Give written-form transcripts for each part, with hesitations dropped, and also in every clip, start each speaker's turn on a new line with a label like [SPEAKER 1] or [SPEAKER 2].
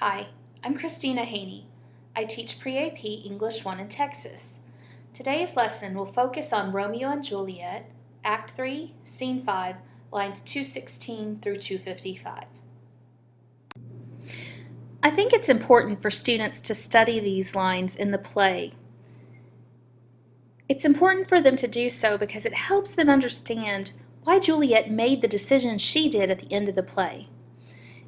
[SPEAKER 1] Hi, I'm Christina Haney. I teach Pre-AP English 1 in Texas. Today's lesson will focus on Romeo and Juliet, Act 3, Scene 5, lines 216 through 255. I think it's important for students to study these lines in the play. It's important for them to do so because it helps them understand why Juliet made the decision she did at the end of the play.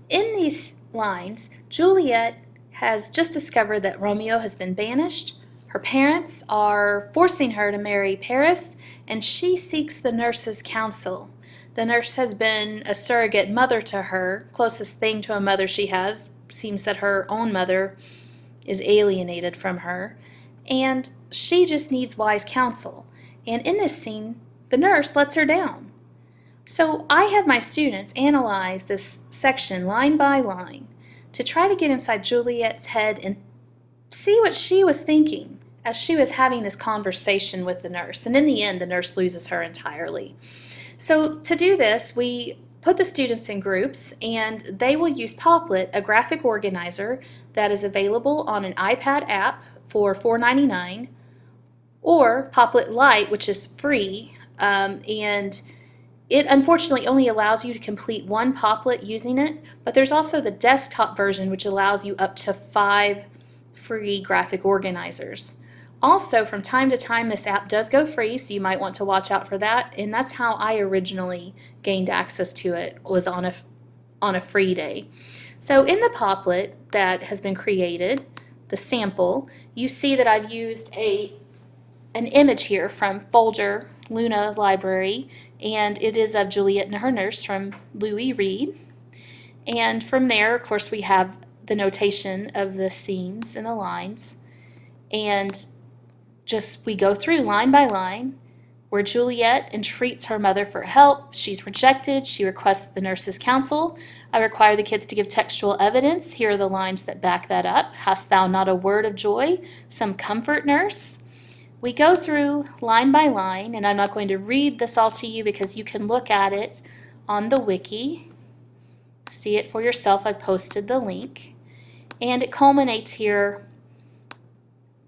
[SPEAKER 1] In these lines, Juliet has just discovered that Romeo has been banished. Her parents are forcing her to marry Paris, and she seeks the nurse's counsel. The nurse has been a surrogate mother to her. Closest thing to a mother she has. Seems that her own mother is alienated from her, and she just needs wise counsel. And in this scene, the nurse lets her down. So I have my students analyze this section line by line to try to get inside Juliet's head and see what she was thinking as she was having this conversation with the nurse. And in the end, the nurse loses her entirely. So to do this, we put the students in groups, and they will use Popplet, a graphic organizer that is available on an iPad app for $4.99, or Popplet Lite, which is free, and it unfortunately only allows you to complete one Popplet using it, but there's also the desktop version, which allows you up to 5 free graphic organizers. Also, from time to time, this app does go free, so you might want to watch out for that, and that's how I originally gained access to it, was on a free day. So in the Popplet that has been created, the sample, you see that I've used an image here from Folger Luna Library, and it is of Juliet and her nurse from Louis Reed. And from there, of course, we have the notation of the scenes and the lines, and just we go through line by line where Juliet entreats her mother for help. She's rejected. She requests the nurse's counsel. I require the kids to give textual evidence. Here are the lines that back that up. Hast thou not a word of joy? Some comfort, nurse. We go through line by line, and I'm not going to read this all to you because you can look at it on the wiki. See it for yourself. I posted the link. And it culminates here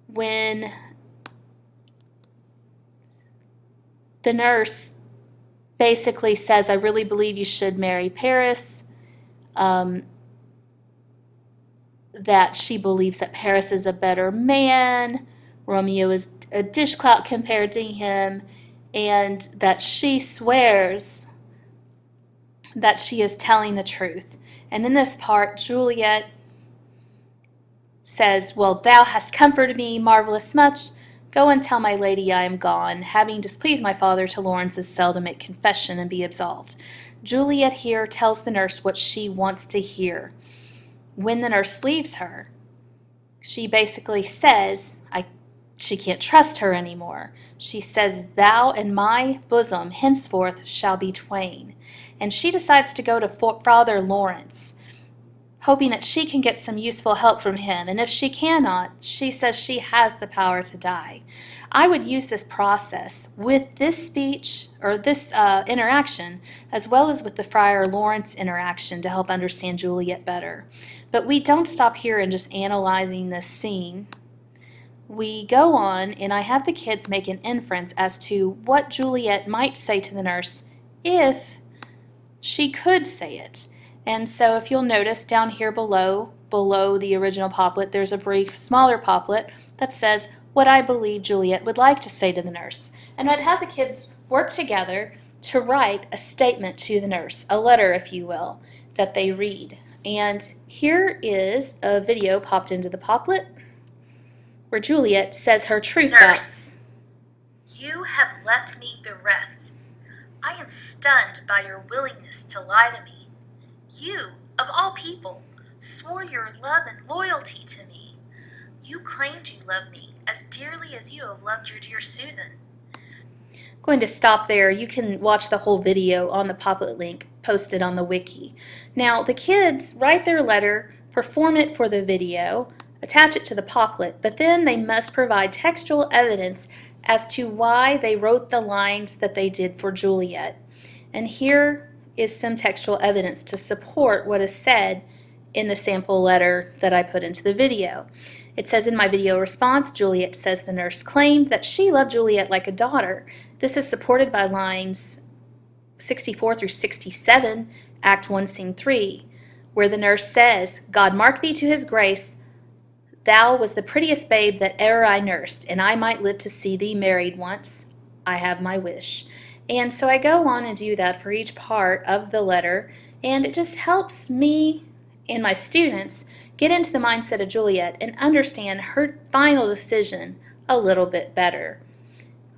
[SPEAKER 1] when the nurse basically says, I really believe you should marry Paris, that she believes that Paris is a better man, Romeo is a dishclout compared to him, and that she swears that she is telling the truth. And in this part, Juliet says, well, thou hast comforted me marvelous much. Go and tell my lady I am gone, having displeased my father to Lawrence's cell to make confession and be absolved. Juliet here tells the nurse what she wants to hear. When the nurse leaves her, she basically says, she can't trust her anymore. She says, thou and my bosom henceforth shall be twain. And she decides to go to Father Lawrence, hoping that she can get some useful help from him. And if she cannot, she says she has the power to die. I would use this process with this speech, or this interaction, as well as with the Friar Lawrence interaction to help understand Juliet better. But we don't stop here in just analyzing this scene. We go on, and I have the kids make an inference as to what Juliet might say to the nurse if she could say it. And so if you'll notice down here below the original Popplet, there's a brief, smaller Popplet that says what I believe Juliet would like to say to the nurse. And I'd have the kids work together to write a statement to the nurse, a letter, if you will, that they read. And here is a video popped into the Popplet where Juliet says her truth thoughts.
[SPEAKER 2] You have left me bereft. I am stunned by your willingness to lie to me. You, of all people, swore your love and loyalty to me. You claimed you loved me as dearly as you have loved your dear Susan.
[SPEAKER 1] Going to stop there. You can watch the whole video on the Popplet link posted on the wiki. Now, the kids write their letter, perform it for the video, attach it to the Popplet, but then they must provide textual evidence as to why they wrote the lines that they did for Juliet. And here is some textual evidence to support what is said in the sample letter that I put into the video. It says in my video response, Juliet says the nurse claimed that she loved Juliet like a daughter. This is supported by lines 64 through 67, Act 1, Scene 3, where the nurse says, God mark thee to his grace, thou was the prettiest babe that e'er I nursed, and I might live to see thee married once. I have my wish. And so I go on and do that for each part of the letter, and it just helps me and my students get into the mindset of Juliet and understand her final decision a little bit better.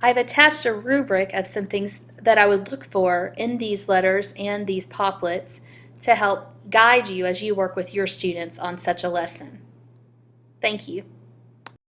[SPEAKER 1] I've attached a rubric of some things that I would look for in these letters and these poplets to help guide you as you work with your students on such a lesson. Thank you.